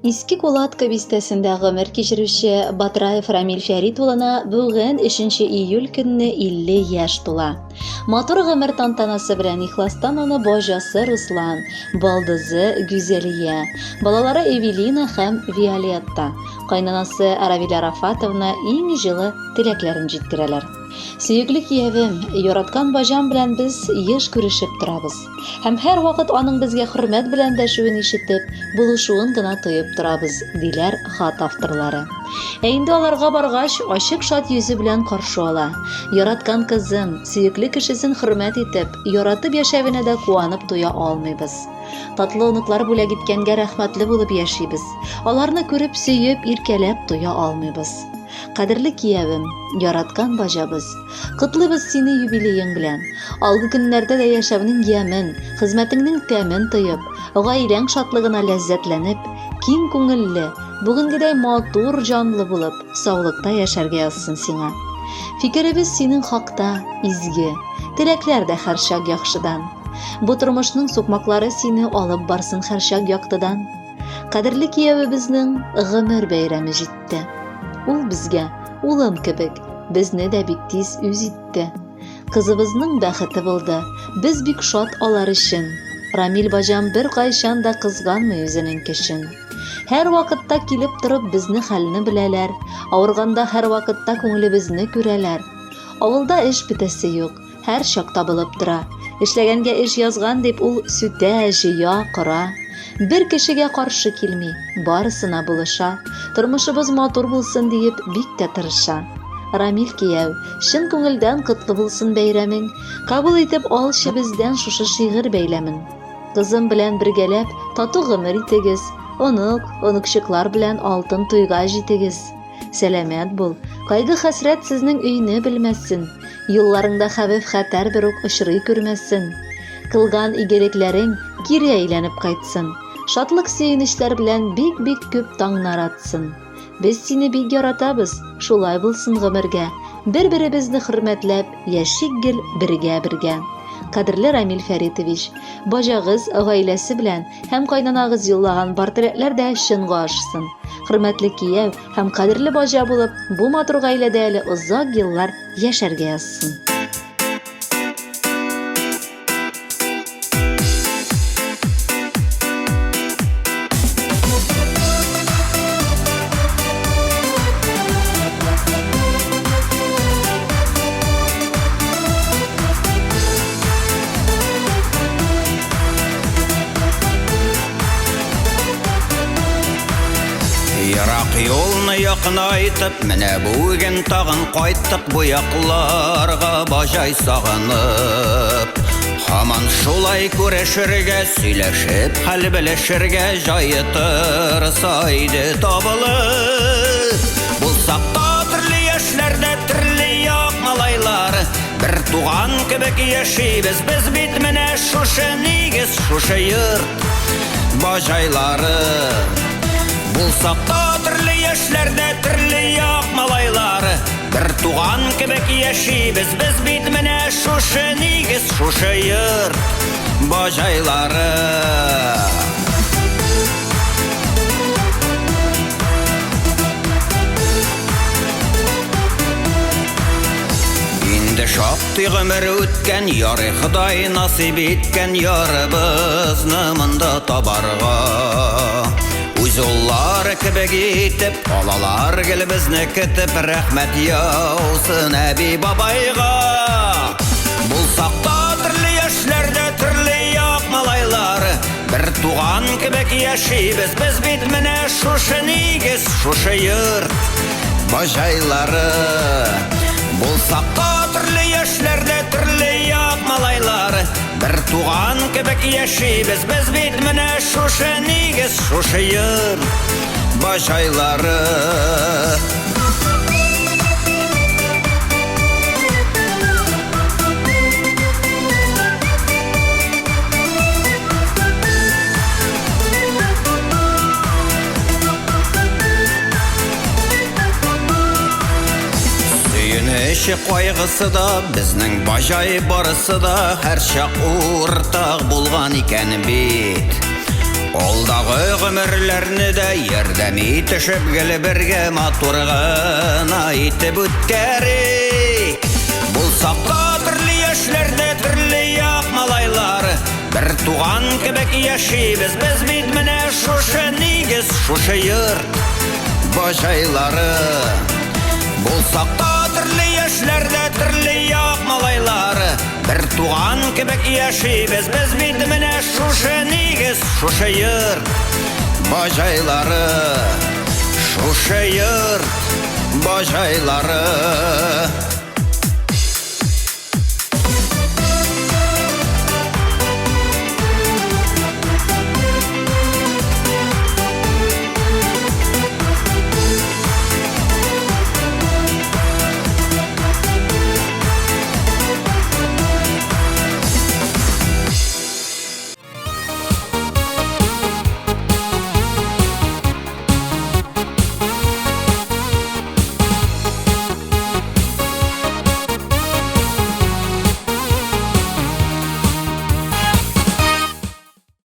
Иске Кулатка бистәсендә гомер кичерүче Батраев Рамил Фәрит улына бүген 3 июль көнне 50 яшь тула. Матур гомер тантанасы белән ихластан аны бажасы Руслан, балдызы Гүзәлия, балалары Эвелина һәм Виолетта, кайнанасы Равиля Рафатовна иң җылы теләкләрен җиткерәләр. Сөекле киявем, яраткан бажам белән без еш күрешеп торабыз. Һәм һәр вакыт аның безгә хөрмәт белән дәшүен ишетеп, булышуын гына тоеп торабыз, диләр хат авторлары. Инде аларга баргач, ачык шат йөзе белән каршы ала. Яраткан кызым, сөекле кешесен хөрмәт итеп, яратып яшәвенә дә куанып туя алмыйбыз. Татлы оныклар бүләк иткәнгә рәхмәтле булып яшибез. Аларны күреп, сөеп, иркәләп туя алмыйбыз. Кадерле киявем, яраткан бажабыз, котлыйбыз сине юбилеең белән. Алгы көннәрдә дә яшәүнең ямен, хезмәтеңнең тәмен тоеп, гаиләң шатлыгына ләззәтләнеп, киң күңелле, бүгенгедәй матур җанлы булып, саулыкта яшәргә язсын сиңа. Фикеребез синең хакта изге, теләкләр дә һәрчак яхшыдан. Бу тормышның сукмаклары сине алып барсын һәрчак яктыдан. Кадерле киявебезнең гомер бәйрәме җитте. Ул безгә, улым кебек, безне дә бик тиз үз итте. Кызыбызның бәхете булды, без бик шат алар өчен. Рамил бажам бер кайчан да кызганмый үзенең кешен. Һәр вакытта килеп торып безне хәлне беләләр, авырганда һәр вакытта күңелебезне күрәләр. Авылда эш бетәсе юк, һәр чак табылып тора. Эшләгәнгә эш язган дип ул сүтә, җыя, кыра. Бер кешегә каршы килми, барысына булыша. Тормышыбыз матур булсын диеп бик тә тырыша. Рамил кияү, чын күңелдән котлы булсын бәйрәмең. Кабул итеп алчы бездән шушы шигырь бәйләмен. Кызым белән бергәләп тату гомер итегез. Онукчыклар белән алтын туйга җитегез. Сәламәт бул, кайгы-хәсрәт сезнең өйне белмәсен. Юлларыңда хәвеф-хәтәр бер үк очрый күрмәсен. Кылган игелекләрең кире әйләнеп кайтсын. Шатлык сөенечләр белән бик күп таңнар атсын. Без сине бик яратабыз, шулай булсын гомергә. Бер-беребезне хөрмәтләп, яшик гел бергә. Кадерле Рамил Фәритович, бажагыз гаиләсе белән һәм кайнанагыз юллаган портретлар да чынга ашсын. Хөрмәтле кияү һәм кадерле бажа булып, бу матур гаиләдә әле озак еллар яшәргә язсын. Ярак юлны якынайтып, менә бүген тагын кайттык бу якларга бажай сагынып. Һаман шулай күрешергә, сөйләшеп, хәл белешергә җае торса иде табылып. Булсак та төрле яшьләрдә төрле як малайлар, бер туган кебек яшибез без бит менә шушы нигез, шушы йорт бажайлары. Булсак та төрле яшьләрдә төрле як малайлар, бер туган кебек яшибез без бит менә шушы нигез, шушы йорт бажайлары. Инде шактый гомер үткән, ярый Ходай насыйп иткән ярыбызны монда табарга. Үз уллары кебек итеп, алалар гел безне көтеп, рәхмәт яусын әби бабайга. Булсак та төрле яшьләрдә төрле як малайлар, бер туган кебек яшибез без бит менә шушы нигез, шушы йорт бажайлары. Булсак та төрле яшьләрдә төрле як малайлар, бер туган кебек яшибез без бит менә шушы нигез, шушы йорт бажайлары. Сөенече кайгысы да, безнең бажай барысы да һәр чак уртак булган икән бит. Алдағы гомерләрне дә ярдәм итешеп гел бергә матур гына итеп үткәрик. Булсак та төрле яшьләрдә төрле як малайлар, бер туган кебек яшибез без бит менә шушы нигез, шушы йорт баҗайлары. Булсак та төрле яшьләрдә төрле як малайлар, бер туган кебек яшибез без бит менә шушы нигез, шушы йорт баҗайлары, шушы йорт баҗайлары.